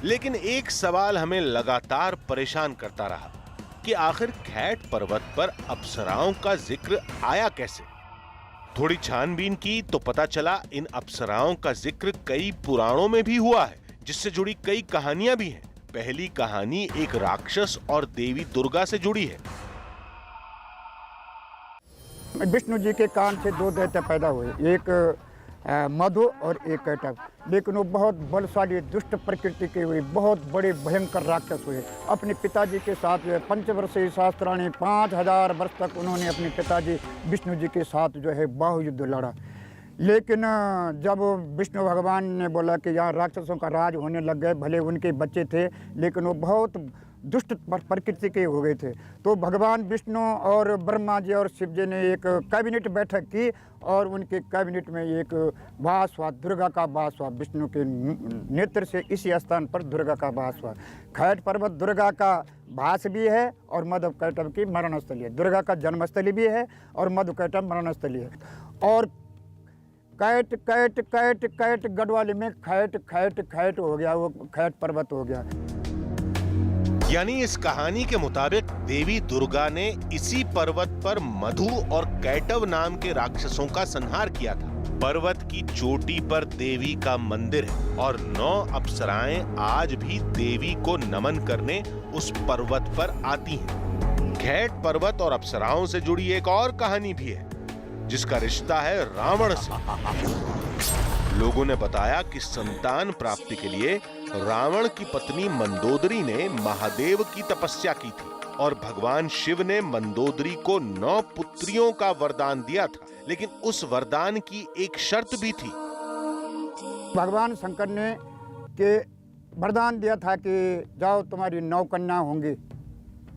लेकिन एक सवाल हमें लगातार परेशान करता रहा कि आखिर खैट पर्वत पर अप्सराओं का जिक्र आया कैसे। थोड़ी छानबीन की तो पता चला इन अप्सराओं का जिक्र कई पुराणों में भी हुआ है, जिससे जुड़ी कई कहानियां भी हैं। पहली कहानी एक राक्षस और देवी दुर्गा से जुड़ी है। विष्णु जी के कान से 2 दैत्य पैदा हुए, एक मधु और एक कैटव। लेकिन वो बहुत बलशाली दुष्ट प्रकृति के हुए, बहुत बड़े भयंकर राक्षस हुए। अपने पिताजी के साथ जो है पंचवर्षीय शास्त्राणी 5000 वर्ष तक उन्होंने अपने पिताजी विष्णु जी के साथ जो है बाहुयुद्ध लड़ा। लेकिन जब विष्णु भगवान ने बोला कि यहाँ राक्षसों का राज होने लग गए, भले उनके बच्चे थे लेकिन वो बहुत दुष्ट प्रकृति के हो गए थे, तो भगवान विष्णु और ब्रह्मा जी और शिव जी ने एक कैबिनेट बैठक की और उनके कैबिनेट में एक वास हुआ, दुर्गा का वास हुआ। विष्णु के नेत्र से इसी स्थान पर दुर्गा का वास हुआ। खैट पर्वत दुर्गा का वास भी है और मधु कैटव की मरणस्थली है। दुर्गा का जन्मस्थली भी है और मधु कैटव मरणस्थली है। और कैट कैट कैट कैट गढ़वाली में खैट खैट खैट हो गया, वो खैट पर्वत हो गया। यानी इस कहानी के मुताबिक देवी दुर्गा ने इसी पर्वत पर मधु और कैटव नाम के राक्षसों का संहार किया था। पर्वत की चोटी पर देवी का मंदिर है और 9 अप्सराएं आज भी देवी को नमन करने उस पर्वत पर आती हैं। खैट पर्वत और अप्सराओं से जुड़ी एक और कहानी भी है, जिसका रिश्ता है रावण से। लोगों ने बताया कि संतान प्राप्ति के लिए रावण की पत्नी मंदोदरी ने महादेव की तपस्या की थी। और भगवान शिव ने मंदोदरी को 9 पुत्रियों का वरदान दिया था, लेकिन उस वरदान की एक शर्त भी थी। भगवान शंकर ने के वरदान दिया था कि जाओ तुम्हारी 9 कन्या होंगी,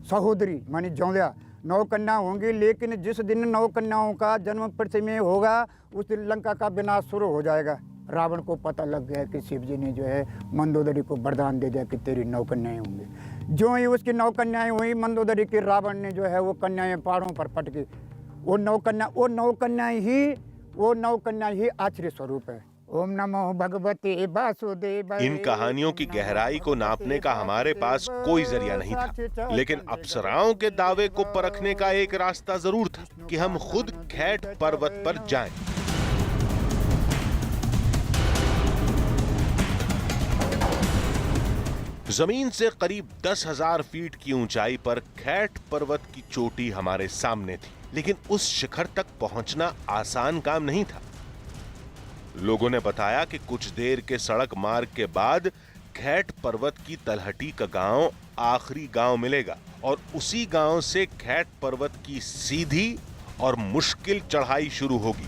सहोदरी मानी जौलिया 9 कन्या होंगी, लेकिन जिस दिन 9 कन्याओं का जन्म पृथ्वी में होगा उस दिन लंका का विनाश शुरू हो जाएगा। रावण को पता लग गया कि शिव जी ने जो है मंदोदरी को वरदान दे दिया कि तेरी 9 कन्याएं होंगी। जो ही उसकी 9 कन्याएं हुई, मंदोदरी की रावण ने जो है वो कन्याएं पहाड़ों पर पटकी। वो 9 कन्या ही आश्रय स्वरूप है। ओम नमो भगवते वासुदेव। इन कहानियों की गहराई को नापने का हमारे पास कोई जरिया नहीं था, लेकिन अप्सराओं के दावे को परखने का एक रास्ता जरूर था कि हम खुद खैट पर्वत पर जाएं। जमीन से करीब 10,000 फीट की ऊंचाई पर खैट पर्वत की चोटी हमारे सामने थी, लेकिन उस शिखर तक पहुंचना आसान काम नहीं था। लोगों ने बताया कि कुछ देर के सड़क मार्ग के बाद खैट पर्वत की तलहटी का गांव आखिरी गांव मिलेगा और उसी गांव से खैट पर्वत की सीधी और मुश्किल चढ़ाई शुरू होगी।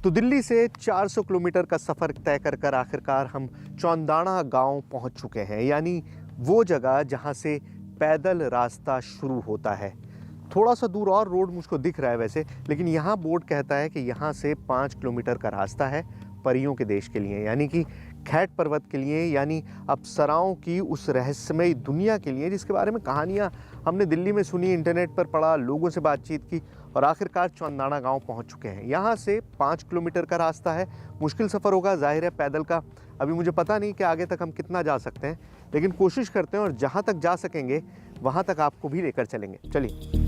तो दिल्ली से 400 किलोमीटर का सफर तय कर आखिरकार हम चौंदाना गांव पहुंच चुके हैं, यानी वो जगह जहां से पैदल रास्ता शुरू होता है। थोड़ा सा दूर और रोड मुझको दिख रहा है वैसे, लेकिन यहाँ बोर्ड कहता है कि यहाँ से 5 किलोमीटर का रास्ता है परियों के देश के लिए, यानी कि खैट पर्वत के लिए, यानी अप्सराओं की उस रहस्यमयी दुनिया के लिए जिसके बारे में कहानियाँ हमने दिल्ली में सुनी, इंटरनेट पर पढ़ा, लोगों से बातचीत की और आखिरकार चौंदाना गांव पहुंच चुके हैं। यहाँ से 5 किलोमीटर का रास्ता है, मुश्किल सफ़र होगा जाहिर है पैदल का। अभी मुझे पता नहीं कि आगे तक हम कितना जा सकते हैं, लेकिन कोशिश करते हैं और जहाँ तक जा सकेंगे वहाँ तक आपको भी लेकर चलेंगे। चलिए।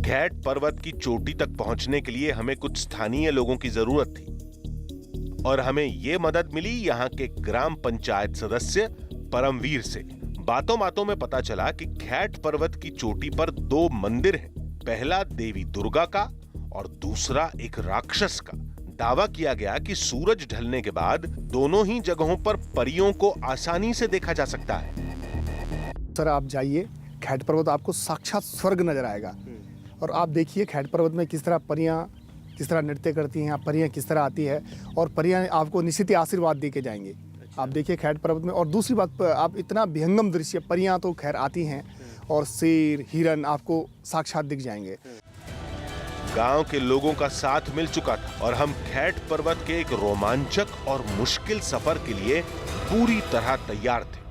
खैट पर्वत की चोटी तक पहुंचने के लिए हमें कुछ स्थानीय लोगों की जरूरत थी और हमें ये मदद मिली यहाँ के ग्राम पंचायत सदस्य परमवीर से। बातों बातों में पता चला कि खैट पर्वत की चोटी पर 2 मंदिर हैं, पहला देवी दुर्गा का और दूसरा एक राक्षस का। दावा किया गया कि सूरज ढलने के बाद दोनों ही जगहों पर परियों को आसानी से देखा जा सकता है। सर आप जाइए, खैट पर्वत आपको साक्षात स्वर्ग नजर आएगा और आप देखिए खैट पर्वत में किस तरह परियां किस तरह नृत्य करती हैं, परियां किस तरह आती है और परियां आपको निश्चित ही आशीर्वाद दे के जाएंगे। आप देखिए खैट पर्वत में। और दूसरी बात, आप इतना विहंगम दृश्य, परियां तो खैर आती हैं और शेर हिरन आपको साक्षात दिख जाएंगे। गांव के लोगों का साथ मिल चुका था और हम खैट पर्वत के एक रोमांचक और मुश्किल सफर के लिए पूरी तरह तैयार थे।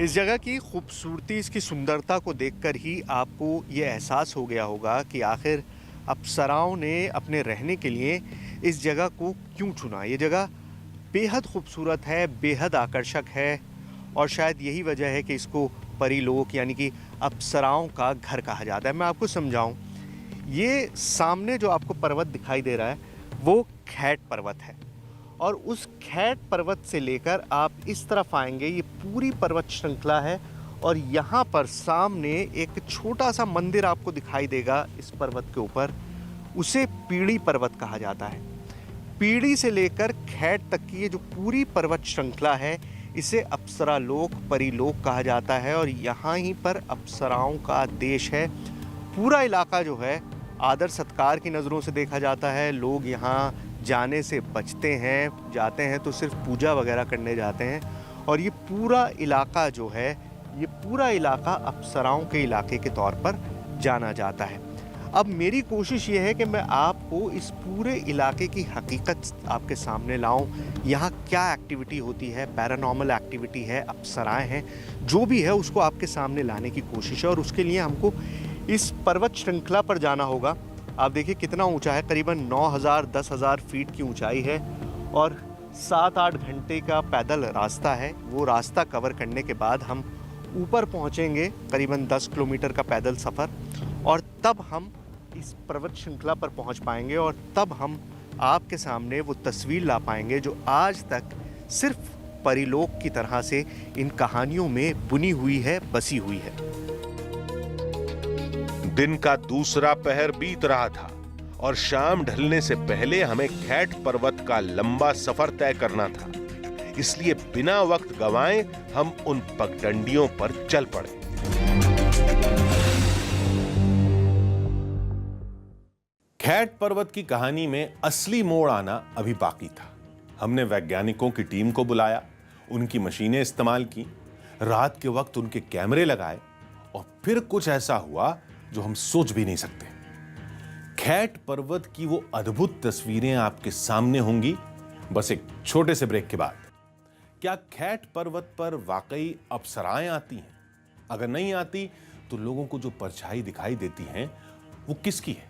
इस जगह की खूबसूरती, इसकी सुंदरता को देखकर ही आपको ये एहसास हो गया होगा कि आखिर अप्सराओं ने अपने रहने के लिए इस जगह को क्यों चुना। ये जगह बेहद खूबसूरत है, बेहद आकर्षक है और शायद यही वजह है कि इसको परीलोक यानी कि अप्सराओं का घर कहा जाता है। मैं आपको समझाऊं, ये सामने जो आपको पर्वत दिखाई दे रहा है वो खैट पर्वत है और उस खैट पर्वत से लेकर आप इस तरफ आएंगे, ये पूरी पर्वत श्रृंखला है और यहाँ पर सामने एक छोटा सा मंदिर आपको दिखाई देगा इस पर्वत के ऊपर, उसे पीड़ी पर्वत कहा जाता है। पीड़ी से लेकर खैट तक की ये जो पूरी पर्वत श्रृंखला है इसे अप्सरा लोक, परीलोक कहा जाता है और यहाँ ही पर अप्सराओं का देश है। पूरा इलाका जो है आदर सत्कार की नज़रों से देखा जाता है। लोग यहाँ जाने से बचते हैं, जाते हैं तो सिर्फ पूजा वगैरह करने जाते हैं और ये पूरा इलाका जो है, ये पूरा इलाका अप्सराओं के इलाके के तौर पर जाना जाता है। अब मेरी कोशिश ये है कि मैं आपको इस पूरे इलाके की हकीकत आपके सामने लाऊं। यहाँ क्या एक्टिविटी होती है, पैरानॉर्मल एक्टिविटी है, अप्सराएं हैं, जो भी है उसको आपके सामने लाने की कोशिश है और उसके लिए हमको इस पर्वत श्रृंखला पर जाना होगा। आप देखिए कितना ऊंचा है, करीबन 9,000-10,000 फीट की ऊंचाई है और 7-8 घंटे का पैदल रास्ता है। वो रास्ता कवर करने के बाद हम ऊपर पहुंचेंगे, करीबन 10 किलोमीटर का पैदल सफ़र, और तब हम इस पर्वत श्रृंखला पर पहुंच पाएंगे और तब हम आपके सामने वो तस्वीर ला पाएंगे जो आज तक सिर्फ परीलोक की तरह से इन कहानियों में बुनी हुई है, बसी हुई है। दिन का दूसरा पहर बीत रहा था और शाम ढलने से पहले हमें खैट पर्वत का लंबा सफर तय करना था। इसलिए बिना वक्त गंवाए हम उन पगडंडियों पर चल पड़े। खैट पर्वत की कहानी में असली मोड़ आना अभी बाकी था। हमने वैज्ञानिकों की टीम को बुलाया, उनकी मशीनें इस्तेमाल की, रात के वक्त उनके कैमरे लगाए और फिर कुछ ऐसा हुआ जो हम सोच भी नहीं सकते। खैट पर्वत की वो अद्भुत तस्वीरें आपके सामने होंगी बस एक छोटे से ब्रेक के बाद। क्या खैट पर्वत पर वाकई अप्सराएं आती हैं? अगर नहीं आती तो लोगों को जो परछाई दिखाई देती हैं वो किसकी है?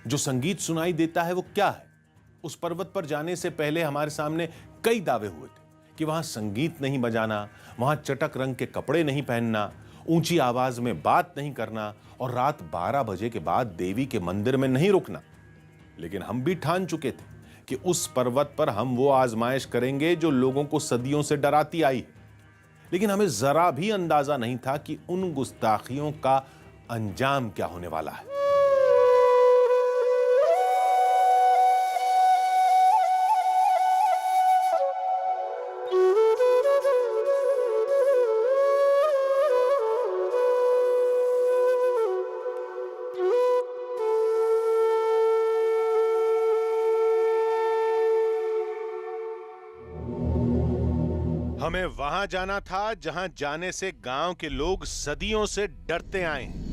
जो संगीत सुनाई देता है वो क्या है? उस पर्वत पर जाने से पहले हमारे सामने कई दावे हुए थे कि वहां संगीत नहीं बजाना, वहां चटक रंग के कपड़े नहीं पहनना, ऊंची आवाज में बात नहीं करना और रात 12 बजे के बाद देवी के मंदिर में नहीं रुकना। लेकिन हम भी ठान चुके थे कि उस पर्वत पर हम वो आजमाइश करेंगे जो लोगों को सदियों से डराती आई है। लेकिन हमें जरा भी अंदाजा नहीं था कि उन गुस्ताखियों का अंजाम क्या होने वाला है। हमें वहां जाना था जहां जाने से गांव के लोग सदियों से डरते आए हैं।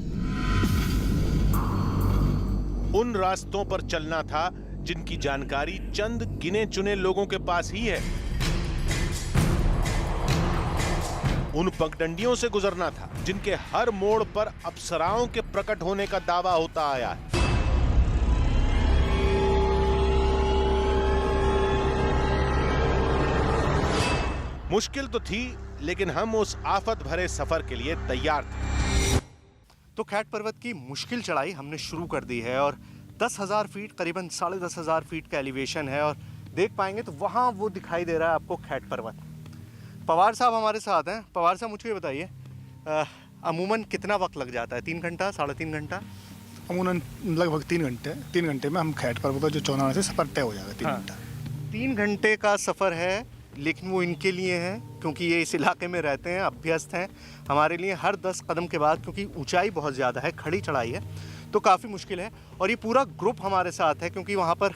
उन रास्तों पर चलना था जिनकी जानकारी चंद गिने चुने लोगों के पास ही है। उन पगडंडियों से गुजरना था जिनके हर मोड़ पर अप्सराओं के प्रकट होने का दावा होता आया है। मुश्किल तो थी, लेकिन हम उस आफत भरे सफर के लिए तैयार थे। तो खैट पर्वत की मुश्किल चढ़ाई हमने शुरू कर दी है और 10,000 फीट, करीबन 10,500 फीट का एलिवेशन है और देख पाएंगे तो वहाँ वो दिखाई दे रहा है आपको खैट पर्वत। पवार साहब हमारे साथ हैं। पवार साहब मुझे ये बताइए, अमूमन कितना वक्त लग जाता है? 3 घंटा, 3.5 घंटा? अमूमन लगभग 3 घंटे। 3 घंटे में हम खैट पर्वत जो चौनाहा से सफर तय हो जाएगा। 3 घंटा। 3 घंटे का सफ़र है, लेकिन वो इनके लिए है क्योंकि ये इस इलाके में रहते हैं, अभ्यस्त हैं। हमारे लिए हर 10 कदम के बाद, क्योंकि ऊंचाई बहुत ज़्यादा है, खड़ी चढ़ाई है, तो काफ़ी मुश्किल है। और ये पूरा ग्रुप हमारे साथ है क्योंकि वहाँ पर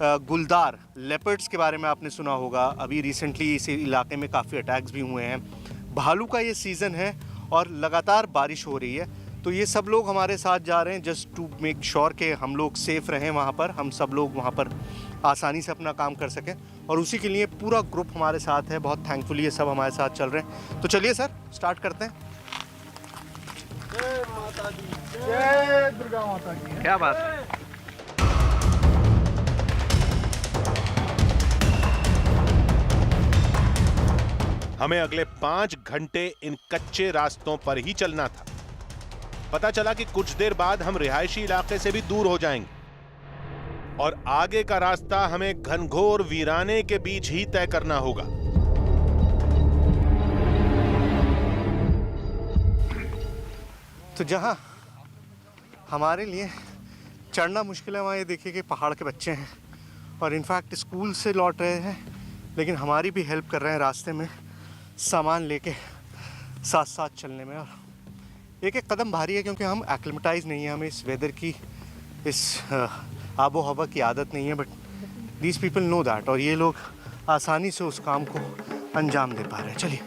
गुलदार लेपर्ड्स के बारे में आपने सुना होगा। अभी रिसेंटली इस इलाके में काफ़ी अटैक्स भी हुए हैं। भालू का ये सीज़न है और लगातार बारिश हो रही है, तो ये सब लोग हमारे साथ जा रहे हैं जस्ट टू मेक श्योर कि हम लोग सेफ़ रहें वहाँ पर, हम सब लोग वहाँ पर आसानी से अपना काम कर सकें। और उसी के लिए पूरा ग्रुप हमारे साथ है। बहुत थैंकफुली ये सब हमारे साथ चल रहे हैं। तो चलिए सर, स्टार्ट करते हैं। जय माता दी, जय दुर्गा माता की। क्या बात है। हमें अगले 5 घंटे इन कच्चे रास्तों पर ही चलना था। पता चला कि कुछ देर बाद हम रिहायशी इलाके से भी दूर हो जाएंगे और आगे का रास्ता हमें घनघोर वीराने के बीच ही तय करना होगा। तो जहाँ हमारे लिए चढ़ना मुश्किल है, वहाँ ये देखिए कि पहाड़ के बच्चे हैं और इनफैक्ट स्कूल से लौट रहे हैं, लेकिन हमारी भी हेल्प कर रहे हैं रास्ते में सामान लेके साथ साथ चलने में। और एक एक कदम भारी है क्योंकि हम एक्लिमेटाइज नहीं हैं, हमें इस वेदर की, इस आबो हवा की आदत नहीं है। But these people know that, और ये लोग आसानी से उस काम को अंजाम दे पा रहे हैं। चलिए।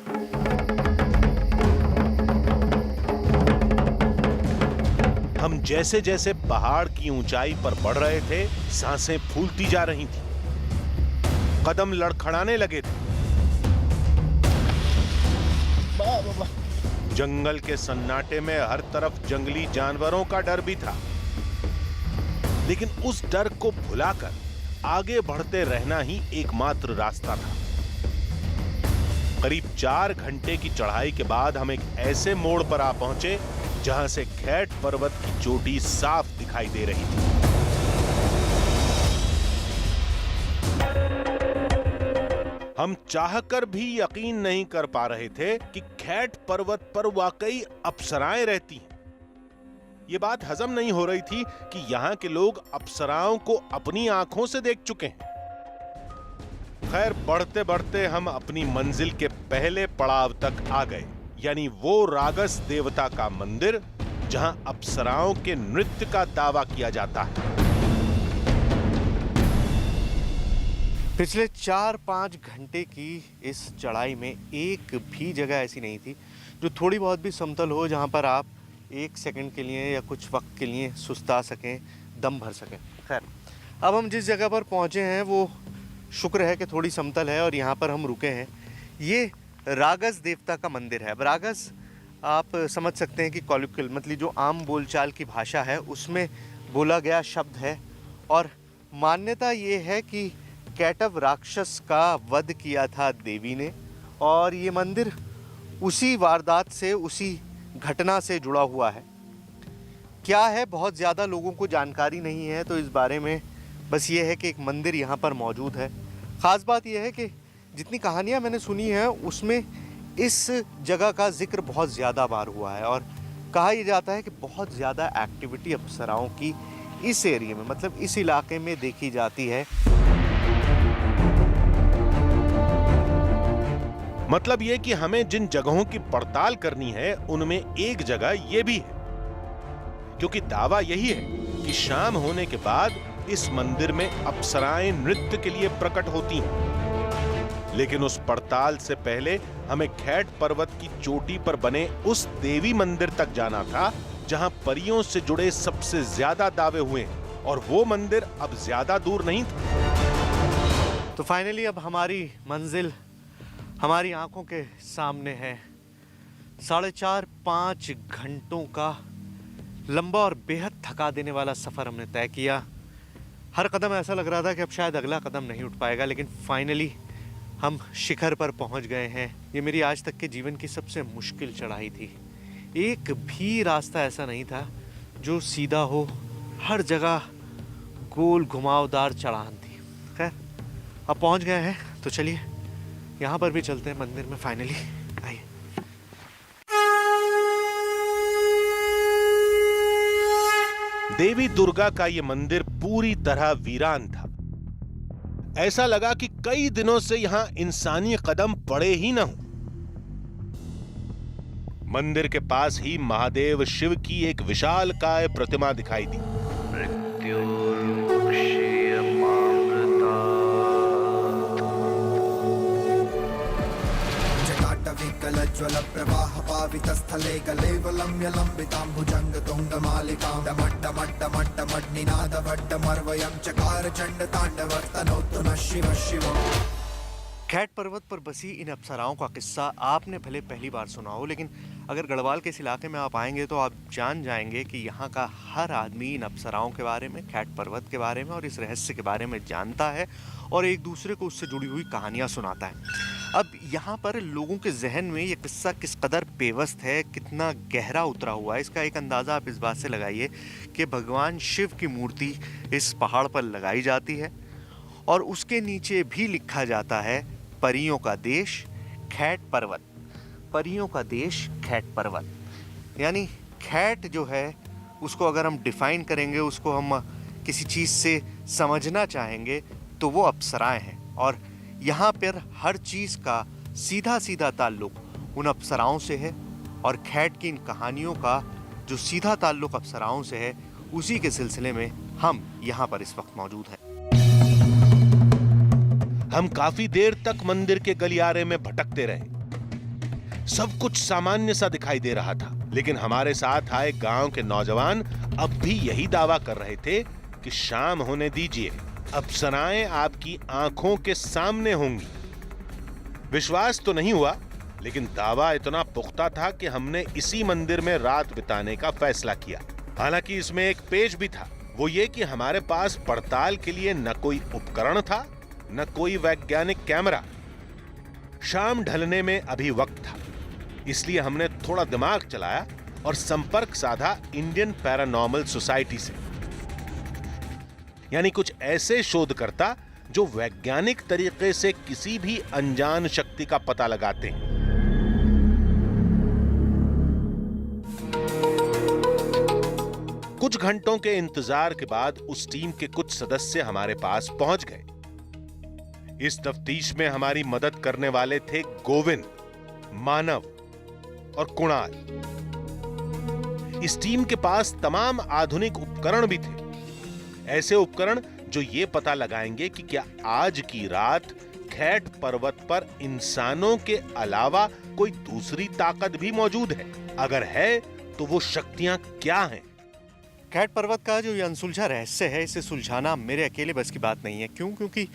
हम जैसे जैसे पहाड़ की ऊंचाई पर बढ़ रहे थे, सांसें फूलती जा रही थी, कदम लड़खड़ाने लगे थे। जंगल के सन्नाटे में हर तरफ जंगली जानवरों का डर भी था, लेकिन उस डर को भुलाकर आगे बढ़ते रहना ही एकमात्र रास्ता था। करीब 4 घंटे की चढ़ाई के बाद हम एक ऐसे मोड़ पर आ पहुंचे जहां से खैट पर्वत की चोटी साफ दिखाई दे रही थी। हम चाहकर भी यकीन नहीं कर पा रहे थे कि खैट पर्वत पर वाकई अप्सराएं रहती हैं। ये बात हजम नहीं हो रही थी कि यहाँ के लोग अप्सराओं को अपनी आंखों से देख चुके हैं। खैर, बढ़ते बढ़ते हम अपनी मंजिल के पहले पड़ाव तक आ गए, यानी वो रागस देवता का मंदिर जहां अप्सराओं के नृत्य का दावा किया जाता है। पिछले 4-5 घंटे की इस चढ़ाई में एक भी जगह ऐसी नहीं थी जो थोड़ी बहुत भी समतल हो, जहां पर आप एक सेकंड के लिए या कुछ वक्त के लिए सुस्ता सकें, दम भर सकें। खैर, अब हम जिस जगह पर पहुंचे हैं वो शुक्र है कि थोड़ी समतल है और यहाँ पर हम रुके हैं। ये रागस देवता का मंदिर है। अब रागस आप समझ सकते हैं कि कॉलिक्वल मतलब जो आम बोलचाल की भाषा है उसमें बोला गया शब्द है, और मान्यता ये है कि कैटव राक्षस का वध किया था देवी ने, और ये मंदिर उसी वारदात से, उसी घटना से जुड़ा हुआ है। क्या है, बहुत ज़्यादा लोगों को जानकारी नहीं है, तो इस बारे में बस ये है कि एक मंदिर यहाँ पर मौजूद है। ख़ास बात यह है कि जितनी कहानियाँ मैंने सुनी हैं उसमें इस जगह का जिक्र बहुत ज़्यादा बार हुआ है, और कहा यह जाता है कि बहुत ज़्यादा एक्टिविटी अप्सराओं की इस एरिया में, मतलब इस इलाके में देखी जाती है। मतलब ये कि हमें जिन जगहों की पड़ताल करनी है उनमें एक जगह ये भी है, क्योंकि दावा यही है कि शाम होने के बाद इस मंदिर में अप्सराएं नृत्य के लिए प्रकट होती हैं। लेकिन उस पड़ताल से पहले हमें खैट पर्वत की चोटी पर बने उस देवी मंदिर तक जाना था जहां परियों से जुड़े सबसे ज्यादा दावे हुए हैं, और वो मंदिर अब ज्यादा दूर नहीं था। तो फाइनली अब हमारी मंजिल हमारी आंखों के सामने है। 4.5-5 घंटों का लंबा और बेहद थका देने वाला सफ़र हमने तय किया। हर कदम ऐसा लग रहा था कि अब शायद अगला कदम नहीं उठ पाएगा, लेकिन फाइनली हम शिखर पर पहुंच गए हैं। ये मेरी आज तक के जीवन की सबसे मुश्किल चढ़ाई थी। एक भी रास्ता ऐसा नहीं था जो सीधा हो, हर जगह गोल घुमावदार चढ़ान थी। खैर, अब पहुंच गए हैं, तो चलिए यहाँ पर भी चलते हैं मंदिर में फाइनली। आइए। देवी दुर्गा का ये मंदिर पूरी तरह वीरान था। ऐसा लगा कि कई दिनों से यहां इंसानी कदम पड़े ही न हों। मंदिर के पास ही महादेव शिव की एक विशालकाय प्रतिमा दिखाई दी। ज्वल प्रवाह पावित स्थले गलेवलम्य लंबितां भुजंग तुंग मालिकां डमट्ट मट्ट मट्ट मट्ट निनाद भट्ट मर्वयं चकार चंड तांडव तनोतु न शिव शिव। खैट पर्वत पर बसी इन अप्सराओं का किस्सा आपने भले पहली बार सुना हो, लेकिन अगर गढ़वाल के इस इलाके में आप आएंगे तो आप जान जाएंगे कि यहाँ का हर आदमी इन अप्सराओं के बारे में, खैट पर्वत के बारे में और इस रहस्य के बारे में जानता है और एक दूसरे को उससे जुड़ी हुई कहानियाँ सुनाता है। अब यहाँ पर लोगों के जहन में ये किस्सा किस कदर पेवस्त है, कितना गहरा उतरा हुआ है, इसका एक अंदाज़ा आप इस बात से लगाइए कि भगवान शिव की मूर्ति इस पहाड़ पर लगाई जाती है और उसके नीचे भी लिखा जाता है परियों का देश खैट पर्वत। परियों का देश खैट पर्वत, यानी खैट जो है उसको अगर हम डिफाइन करेंगे, उसको हम किसी चीज़ से समझना चाहेंगे तो वो अप्सराएं हैं। और यहाँ पर हर चीज़ का सीधा सीधा ताल्लुक उन अप्सराओं से है और खैट की इन कहानियों का जो सीधा ताल्लुक अप्सराओं से है, उसी के सिलसिले में हम यहाँ पर इस वक्त मौजूद हैं। हम काफी देर तक मंदिर के गलियारे में भटकते रहे। सब कुछ सामान्य सा दिखाई दे रहा था, लेकिन हमारे साथ आए गांव के नौजवान अब भी यही दावा कर रहे थे कि शाम होने दीजिए, अप्सराएं आपकी आंखों के सामने होंगी। विश्वास तो नहीं हुआ, लेकिन दावा इतना पुख्ता था कि हमने इसी मंदिर में रात बिताने का फैसला किया। हालांकि इसमें एक पेच भी था, वो ये कि हमारे पास पड़ताल के लिए न कोई उपकरण था न कोई वैज्ञानिक कैमरा। शाम ढलने में अभी वक्त था, इसलिए हमने थोड़ा दिमाग चलाया और संपर्क साधा इंडियन पैरानॉर्मल सोसाइटी से, यानी कुछ ऐसे शोधकर्ता जो वैज्ञानिक तरीके से किसी भी अनजान शक्ति का पता लगाते हैं। कुछ घंटों के इंतजार के बाद उस टीम के कुछ सदस्य हमारे पास पहुंच गए। इस तफ्तीश में हमारी मदद करने वाले थे गोविंद, मानव और कुणाल। इस टीम के पास तमाम आधुनिक उपकरण भी थे, ऐसे उपकरण जो ये पता लगाएंगे कि क्या आज की रात खैट पर्वत पर इंसानों के अलावा कोई दूसरी ताकत भी मौजूद है। अगर है तो वो शक्तियां क्या हैं? खैट पर्वत का जो ये अनसुलझा रहस्य है, इसे सुलझाना मेरे अकेले बस की बात नहीं है। क्यों? क्योंकि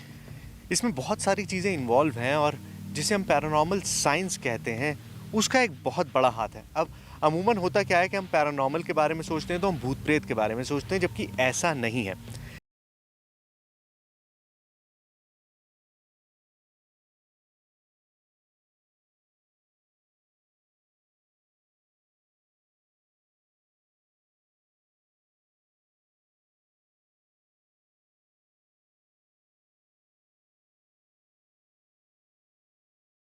इसमें बहुत सारी चीज़ें इन्वॉल्व हैं और जिसे हम पैरानॉर्मल साइंस कहते हैं उसका एक बहुत बड़ा हाथ है। अब अमूमन होता क्या है कि हम पैरानॉर्मल के बारे में सोचते हैं तो हम भूत प्रेत के बारे में सोचते हैं, जबकि ऐसा नहीं है।